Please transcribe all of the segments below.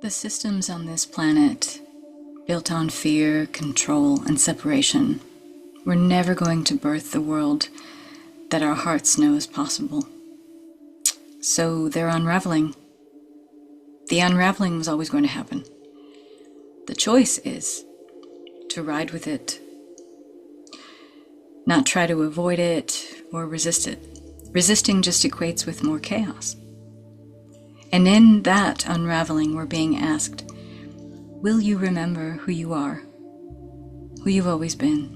The systems on this planet, built on fear, control, and separation, were never going to birth the world that our hearts know is possible. So they're unraveling. The unraveling was always going to happen. The choice is to ride with it, not try to avoid it or resist it. Resisting just equates with more chaos. And in that unraveling, we're being asked, will you remember who you are, who you've always been?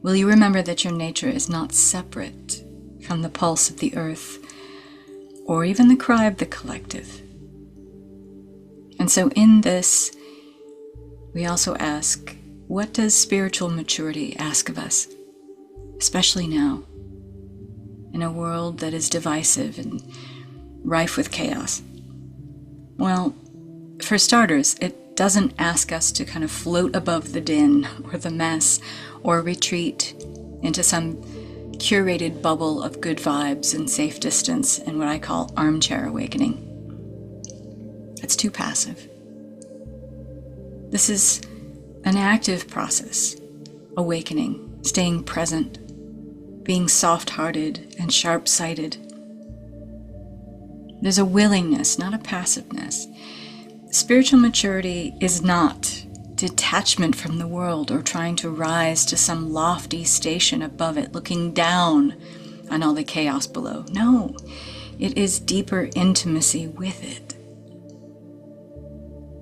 Will you remember that your nature is not separate from the pulse of the earth or even the cry of the collective? And so in this, we also ask, what does spiritual maturity ask of us, especially now, in a world that is divisive and rife with chaos? Well, for starters, it doesn't ask us to kind of float above the din or the mess or retreat into some curated bubble of good vibes and safe distance and what I call armchair awakening. It's too passive. This is an active process, awakening, staying present, being soft-hearted and sharp-sighted. There's a willingness, not a passiveness. Spiritual maturity is not detachment from the world or trying to rise to some lofty station above it, looking down on all the chaos below. No, it is deeper intimacy with it.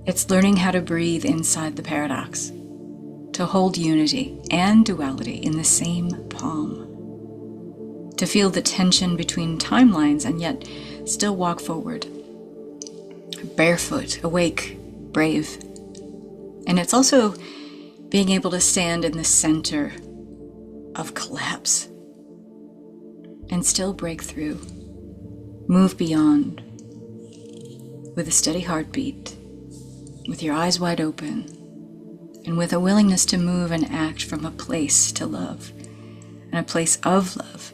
It's learning how to breathe inside the paradox, to hold unity and duality in the same palm, to feel the tension between timelines and yet still walk forward, barefoot, awake, brave. And it's also being able to stand in the center of collapse and still break through, move beyond with a steady heartbeat, with your eyes wide open, and with a willingness to move and act from a place to love and a place of love.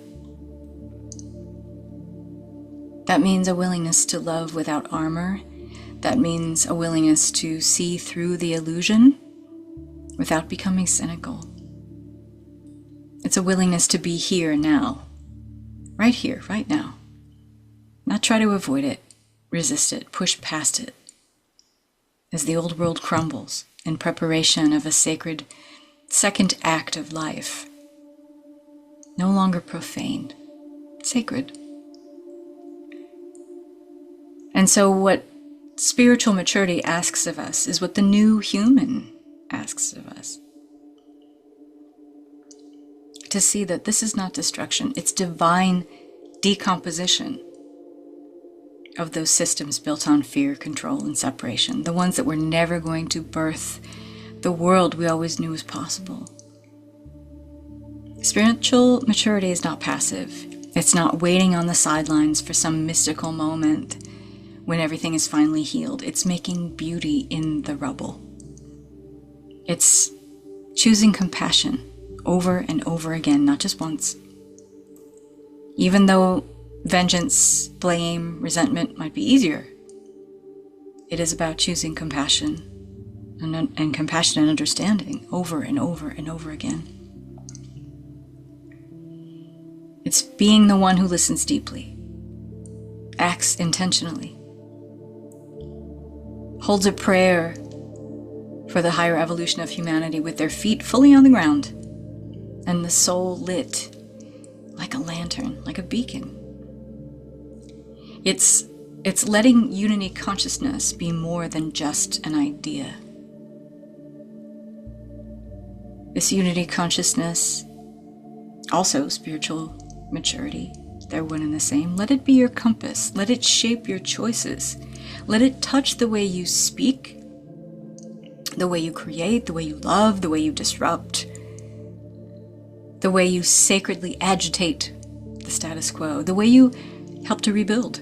That means a willingness to love without armor. That means a willingness to see through the illusion without becoming cynical. It's a willingness to be here now, right now. Not try to avoid it, resist it, push past it, as the old world crumbles in preparation of a sacred second act of life. No longer profane, sacred. And so what spiritual maturity asks of us is what the new human asks of us. To see that this is not destruction, it's divine decomposition of those systems built on fear, control, and separation, the ones that were never going to birth the world we always knew was possible. Spiritual maturity is not passive. It's not waiting on the sidelines for some mystical moment when everything is finally healed. It's making beauty in the rubble. It's choosing compassion over and over again, not just once. Even though vengeance, blame, resentment might be easier, it is about choosing compassion and compassion and understanding over and over and over again. It's being the one who listens deeply, acts intentionally, holds a prayer for the higher evolution of humanity with their feet fully on the ground and the soul lit like a lantern, like a beacon. It's letting unity consciousness be more than just an idea. This unity consciousness, also spiritual maturity, they're one and the same. Let it be your compass. Let it shape your choices. Let it touch the way you speak, the way you create, the way you love, the way you disrupt, the way you sacredly agitate the status quo, the way you help to rebuild.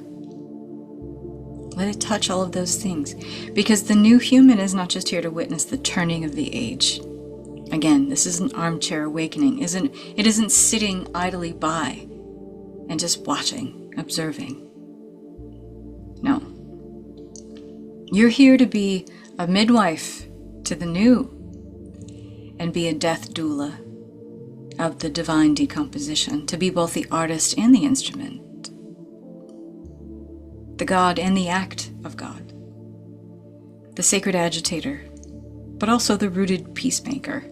Let it touch all of those things, because the new human is not just here to witness the turning of the age. Again, this isn't armchair awakening. It isn't sitting idly by and just watching, observing. No. You're here to be a midwife to the new and be a death doula of the divine decomposition, to be both the artist and the instrument, the God and the act of God, the sacred agitator, but also the rooted peacemaker.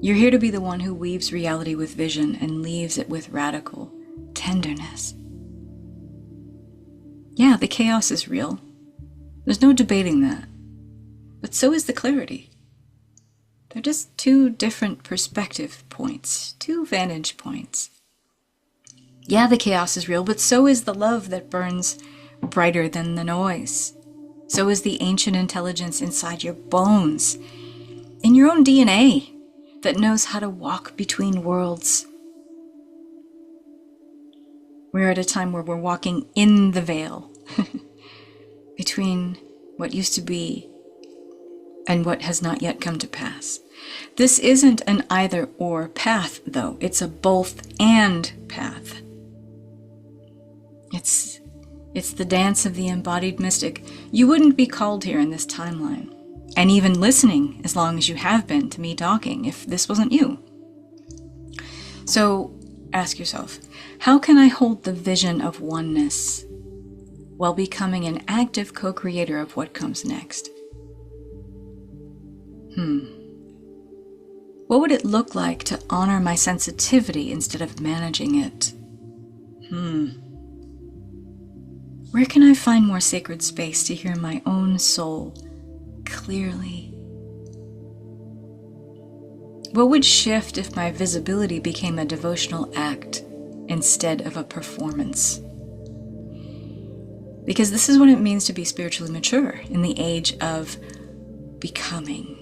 You're here to be the one who weaves reality with vision and leaves it with radical tenderness. Yeah, the chaos is real. There's no debating that. But so is the clarity. They're just two different perspective points, two vantage points. Yeah, the chaos is real, but so is the love that burns brighter than the noise. So is the ancient intelligence inside your bones, in your own DNA, that knows how to walk between worlds. We're at a time where we're walking in the veil between what used to be and what has not yet come to pass. This isn't an either-or path, though. It's a both-and path. It's the dance of the embodied mystic. You wouldn't be called here in this timeline, and even listening as long as you have been to me talking, if this wasn't you. So ask yourself, how can I hold the vision of oneness while becoming an active co-creator of what comes next? What would it look like to honor my sensitivity instead of managing it? Where can I find more sacred space to hear my own soul clearly? What would shift if my visibility became a devotional act instead of a performance? Because this is what it means to be spiritually mature in the age of becoming.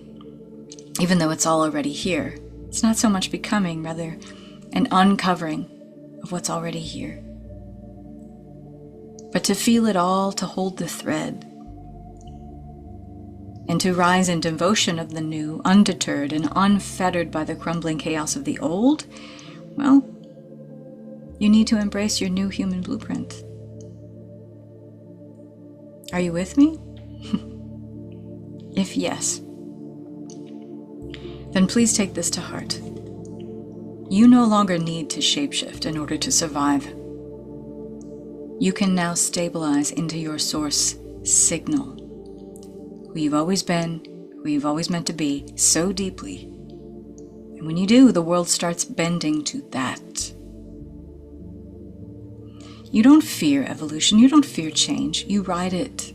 Even though it's all already here, it's not so much becoming, rather an uncovering of what's already here. But to feel it all, to hold the thread, and to rise in devotion of the new, undeterred and unfettered by the crumbling chaos of the old, well, you need to embrace your new human blueprint. Are you with me? If yes, then please take this to heart. You no longer need to shapeshift in order to survive. You can now stabilize into your source signal, who you've always been, who you've always meant to be, so deeply. And when you do, the world starts bending to that. You don't fear evolution, you don't fear change, you ride it.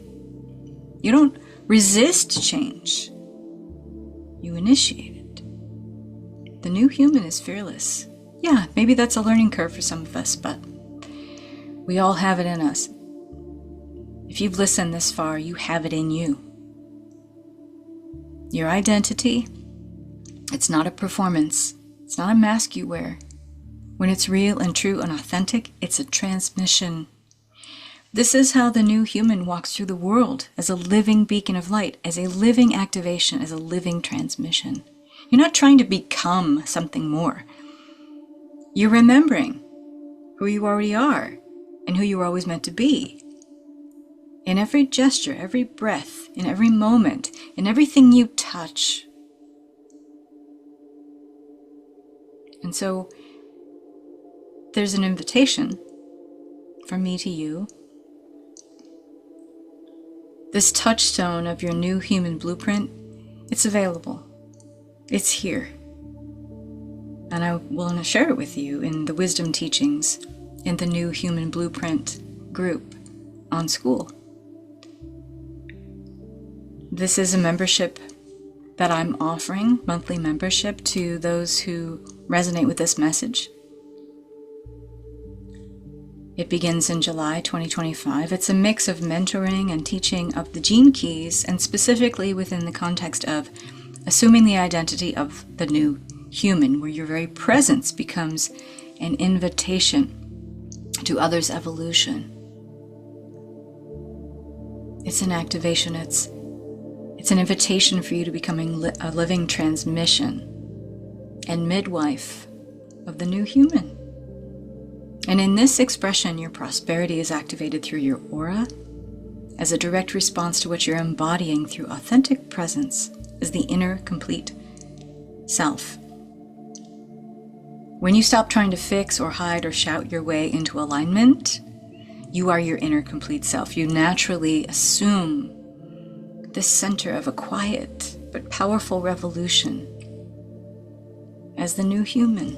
You don't resist change, you initiate it. The new human is fearless. Yeah, maybe that's a learning curve for some of us, but we all have it in us. If you've listened this far, you have it in you. Your identity, it's not a performance. It's not a mask you wear. When it's real and true and authentic, it's a transmission. This is how the new human walks through the world, as a living beacon of light, as a living activation, as a living transmission. You're not trying to become something more. You're remembering who you already are and who you were always meant to be. In every gesture, every breath, in every moment, in everything you touch. And so there's an invitation from me to you. This touchstone of your new human blueprint, it's available. It's here. And I will share it with you in the wisdom teachings in the new human blueprint group on Skool. This is a membership that I'm offering, monthly membership to those who resonate with this message. It begins in July 2025. It's a mix of mentoring and teaching of the gene keys, and specifically within the context of assuming the identity of the new human, where your very presence becomes an invitation to others' evolution. It's an activation. It's an invitation for you to becoming a living transmission and midwife of the new human. And in this expression, your prosperity is activated through your aura, as a direct response to what you're embodying through authentic presence as the inner complete self. When you stop trying to fix or hide or shout your way into alignment, you are your inner complete self. You naturally assume this center of a quiet but powerful revolution as the new human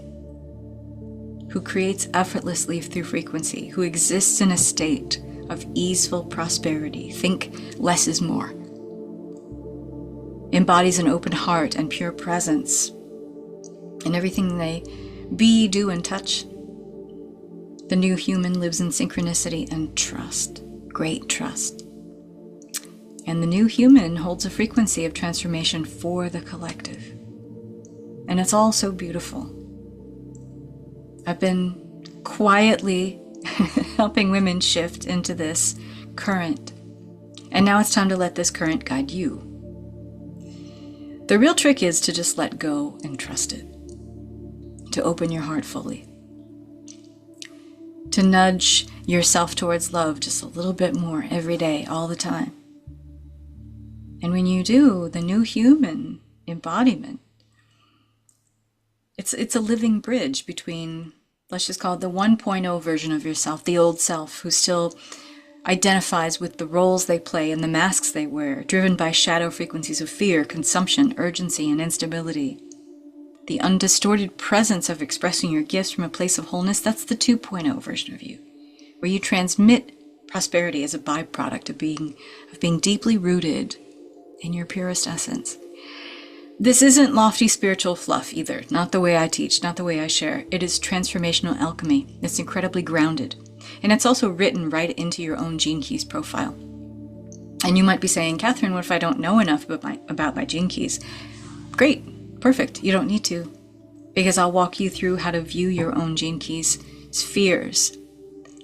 who creates effortlessly through frequency, who exists in a state of easeful prosperity. Think less is more. Embodies an open heart and pure presence in everything they be, do, and touch. The new human lives in synchronicity and trust, great trust. And the new human holds a frequency of transformation for the collective. And it's all so beautiful. I've been quietly helping women shift into this current. And now it's time to let this current guide you. The real trick is to just let go and trust it. To open your heart fully. To nudge yourself towards love just a little bit more every day, all the time. And when you do, the new human embodiment, it's a living bridge between, let's just call it the 1.0 version of yourself, the old self, who still identifies with the roles they play and the masks they wear, driven by shadow frequencies of fear, consumption, urgency, and instability. The undistorted presence of expressing your gifts from a place of wholeness, that's the 2.0 version of you, where you transmit prosperity as a byproduct of being deeply rooted in your purest essence. This isn't lofty spiritual fluff either, not the way I teach, not the way I share. It is transformational alchemy. It's incredibly grounded. And it's also written right into your own Gene Keys profile. And you might be saying, Catherine, what if I don't know enough about my Gene Keys? Great, perfect. You don't need to. Because I'll walk you through how to view your own Gene Keys, spheres,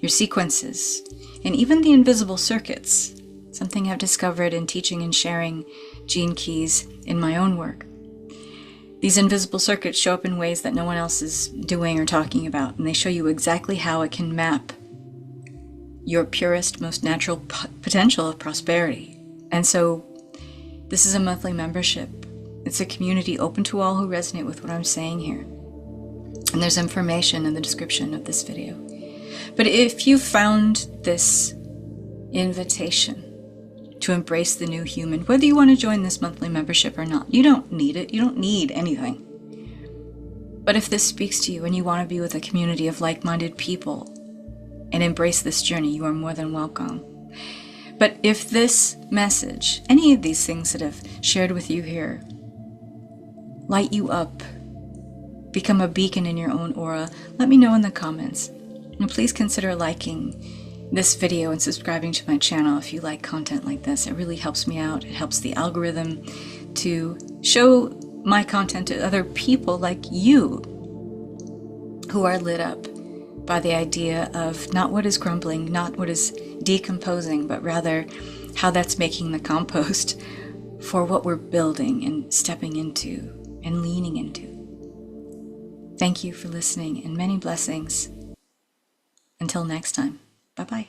your sequences, and even the invisible circuits. Something I've discovered in teaching and sharing Gene Keys in my own work. These invisible circuits show up in ways that no one else is doing or talking about, and they show you exactly how it can map your purest, most natural potential of prosperity. And so this is a monthly membership. It's a community open to all who resonate with what I'm saying here. And there's information in the description of this video. But if you found this invitation to embrace the new human, whether you want to join this monthly membership or not, you don't need it. You don't need anything. But if this speaks to you and you want to be with a community of like-minded people and embrace this journey, you are more than welcome. But if this message, any of these things that I've shared with you here, light you up, become a beacon in your own aura, let me know in the comments. And please consider liking this video and subscribing to my channel if you like content like this. It really helps me out. It helps the algorithm to show my content to other people like you who are lit up by the idea of not what is crumbling, not what is decomposing, but rather how that's making the compost for what we're building and stepping into and leaning into. Thank you for listening and many blessings. Until next time, bye-bye.